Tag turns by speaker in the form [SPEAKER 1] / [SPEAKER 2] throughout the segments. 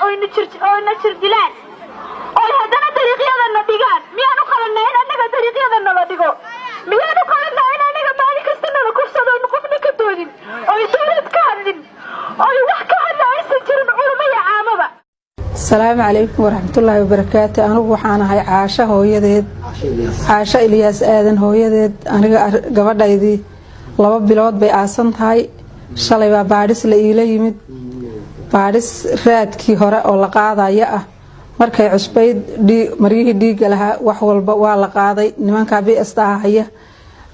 [SPEAKER 1] dilaan oo na jir dilaan oo haddana dariiqyadana dhigaan miyaanu qalanaa in annaga dariiqyadana la dhigo miyaanu qalanaa in annaga maalin kasta nala kufsado qofna ka doodin oo dowlad ka hadlin oo wax ka hadla aysan jirin culamo iyo caamaba.
[SPEAKER 2] السلام عليكم ورحمة الله وبركاته. أنا وحنا هاي عاشة هويدت عاشة إلياس آذن هويدت أنا قبل يدي لبا بلاد بأسن هاي شلي بارس لإيله يمد بارس راد كي هراء ولا قاضي يأه مركي عصبيد دي مريه دي قالها وحول ولا قاضي نمان كابي استعاهية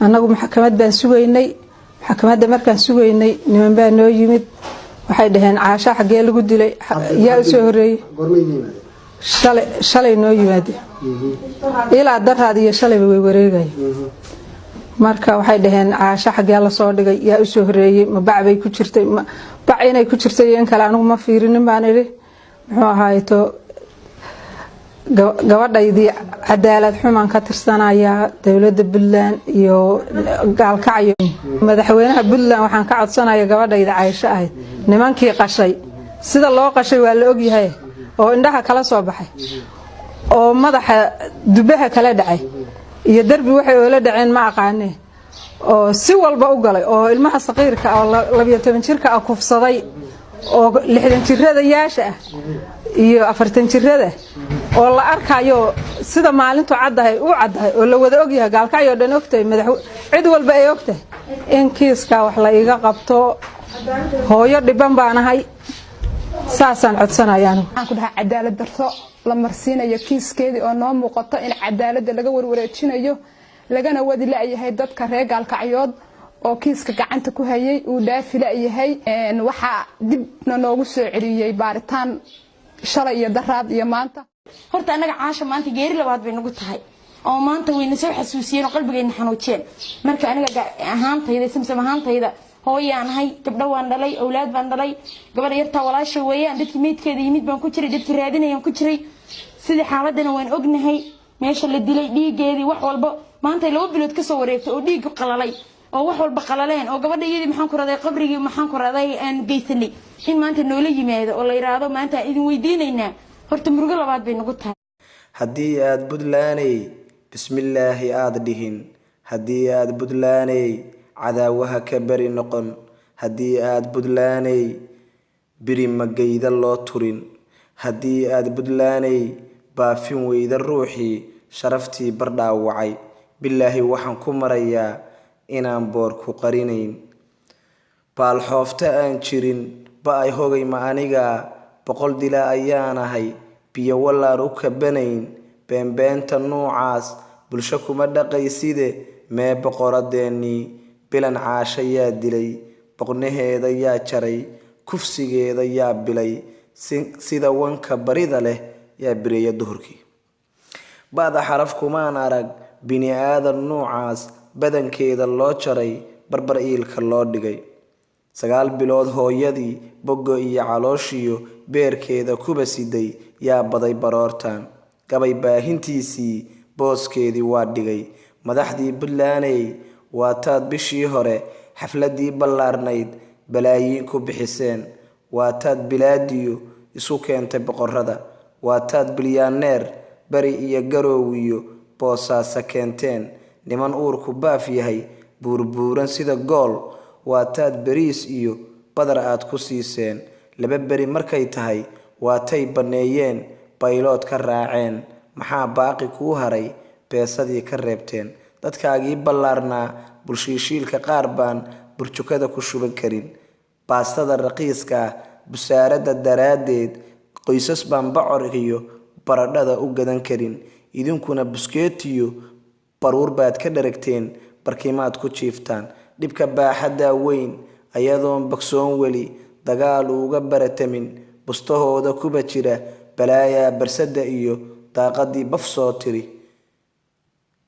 [SPEAKER 2] أنا محكمات بين سويني محكمات مركز سويني نمان بين يمد waxay dhaheen caasha xagee lagu dilay yaa soo horeeyay shalay noo yimaade ilaa daraad iyo shalay way wareegay marka waxay dhaheen caasha xagee la soo dhigay yaa soo horeeyay ma bacbay ku jirtay bac inay ku jirtay in kale anigu ma fiirinin baan iri muxuu ahaayo gabadhaydii cadaalad xumaan ka tirsanaya dawladda Puntland iyo gaalkacyo madaxweynaha Puntland waxaan ka codsanayaa gabadhayda Caysha ahayd nimankii qashay sida loo qashay waa la og yahay oo indhaha kala soo baxay oo madaxa dubaha kala dhacay iyo darbi waxay oo la dhaceen ma aqaanay oo si walba u galay oo ilmaha saqiirka oo 12 jirka ah kufsaday oo 60 jirada yaasha ah iyo 40 jirada oo la arkayo sida maalintu cadahay oo la wada og yahay gaalkacyo dhan ogtay cid walba ay ogtay in kiiska wax la iga qabto hooyo dhiban baanahay saasan codsanayaan
[SPEAKER 3] waxaan ku dhahay cadaalad darro la marsiinayo kiiskeedii oo noo muuqato in cadaaladda laga warwareejinayo lagana wadi la yahay dadka reer gaalkacyood oo kiiska gacanta ku hayay uu dhaafi la yahay waxa dibna noogu soo celiyay baaritaan shalay iyo daraad iyo maanta
[SPEAKER 4] horta anaga caasha maanta geeri labaad bay nagu tahay oo maanta wayna soo xasuusiyeen oo qalbigayna xanuujeen marka aniga ahaantayda samsam ahaantayda hooyaanahay gabdho waan dhalay awlaad baan dhalay gabadha yarta walaashay weeyaan dadkii meedkeeda yimid baan ku jiray dadkii raadinayaan ku jiray sidii xaaladana waan ognahay meesha la dilay dhiigeedii wax walba maanta 2 bilood ka soo wareegtay oo dhiig qalalay oo wax walba qalaleen oo gabadha iyadii maxaan ku raday qabrigii maxaan ku raday aan geysanay in maanta noola yimaado oo la yiraahdo maanta idin weydiinaynaa horta murugo labaad bay nagu tahay
[SPEAKER 5] haddii aad Puntlandey bismillaahi aad dhihin haddii aad Puntlandey cadaawaha ka bari noqon haddii aad Puntlandey biri magayda loo turin haddii aad Puntlandey baafin weyda ruuxii sharaftii bardhaawacay billaahi waxaan ku marayaa inaan boor ku qarinayn baal xoofta aan jirin ba ay hogay ma aniga boqol dila ayaanahay biyo wallaan u kabanayn beenbeenta noocaas bulsho kuma dhaqayside mee boqoradeennii bilan caasha yaa dilay boqnaheeda yaa jaray kufsigeeda yaa bilay sida wanka barida leh yaa bireeya duhurkii baada xaraf kumaan arag bini aadan noocaas badankeeda loo jaray barbar iilka loo dhigay 9 bilood hooyadii bogo iyo calooshiyo beerkeeda kuba siday yaa baday baroortan gabay baahintiisii booskeedii waa dhigay madaxdii Puntlandey waa taad bishii hore xafladii ballaarnayd balaayiin ku bixiseen waa taad bilaadiyo isu keentay boqorada waa taad bilyaaneer bari iyo garoowiyo boosaasa keenteen niman uurku baaf yahay buurbuuran sida gool waa taad bariis iyo badar aad ku siiseen 2 bari markay tahay waa tay baneeyeen baylood ka raaceen maxaa baaqi ku haray beesadii ka reebteen dadkaagii ballaarnaa bulshiishiilka qaar baan burjukada ku shuban karin baastada raqiiska busaarada daraadeed qoysas baan bacor iyo baradhada u gadan karin idinkuna buskeetiyo baruur baad ka dharagteen barkimaad ku jiiftaan dhibka baaxadda weyn ayadoon bagsoon weli dagaal uga baratamin bustahooda kuba jira balaaya barsada iyo daaqadii baf soo tiri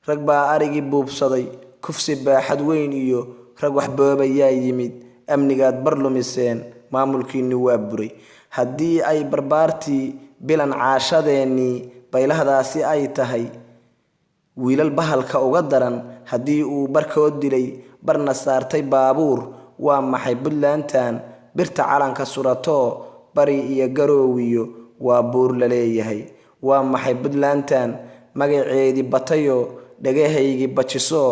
[SPEAKER 5] rag baa arigii buubsaday kufsi baaxad weyn iyo rag wax boobayaa yimid amnigaad barlumiseen maamulkiinni waa buray haddii ay barbaartii bilan caashadeennii baylahdaasi ay tahay wiilal bahalka uga daran haddii uu barkood dilay barna saartay baabuur waa maxay Puntlandtan birta calanka surato bari iyo garoowiyo waa buur la leeyahay waa maxay Puntlandtan magaceedii batayo dhagahaygii bajiso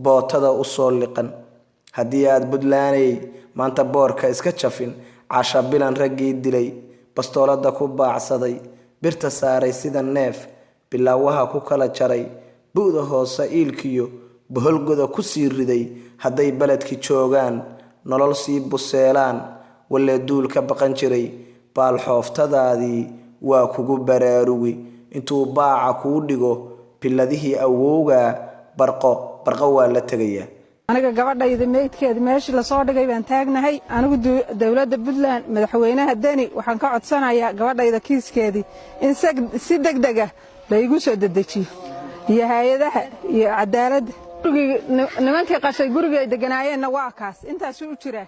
[SPEAKER 5] bootada u soo liqan haddii aad Puntlandey maanta boorka iska jafin casha bilan raggii dilay bastoolada ku baacsaday birta saaray sida neef bilaawaha ku kala jaray buuda hoose iilkiyo boholgoda ku sii riday hadday baladki joogaan nolol sii buseelaan wala duul ka baqan jiray baal xooftadaadii waa kugu baraarugi intuu baaca kuu dhigo biladihii awowga barqo waa la tagayaa
[SPEAKER 2] aniga gabadhayda meydkeeda meeshii la soo dhigay baan taagnahay anigu dawladda Puntland madaxweynaha Deni waxaan ka codsanayaa gabadhayda kiiskeedii in si degdeg ah la igu soo dedejiyo iyo hay'adaha iyo cadaaladda nimankii qashay guriga ay deganaayeen waa kaas intaas u jira